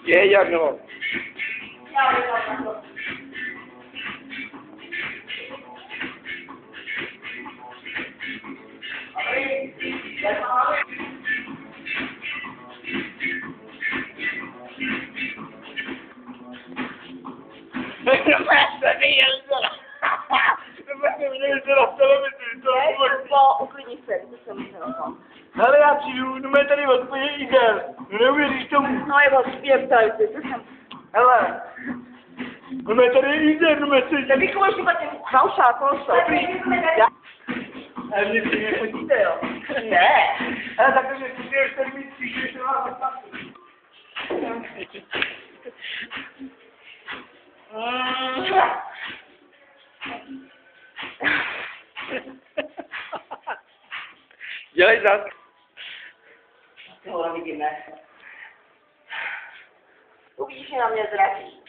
Je, jak no. Non basta dirlo! Non basta vedere la Bo uklidni se, to jsem telefon. Ale já přijdu, no mě tady odpověď jízel. Neuvěříš tomu. No evo, zpěvtaj si, to jsem... Hele. No mě tady jízel, no mě si... Tak bych možná těm chaušá, kolso. Já... Ale mě si nechodíte, jo? Ne. Ale takže si ještě mít příště, že vás zastavu. Dělej zas. Tohle vidíme. Uvidíš, že na mě zradí.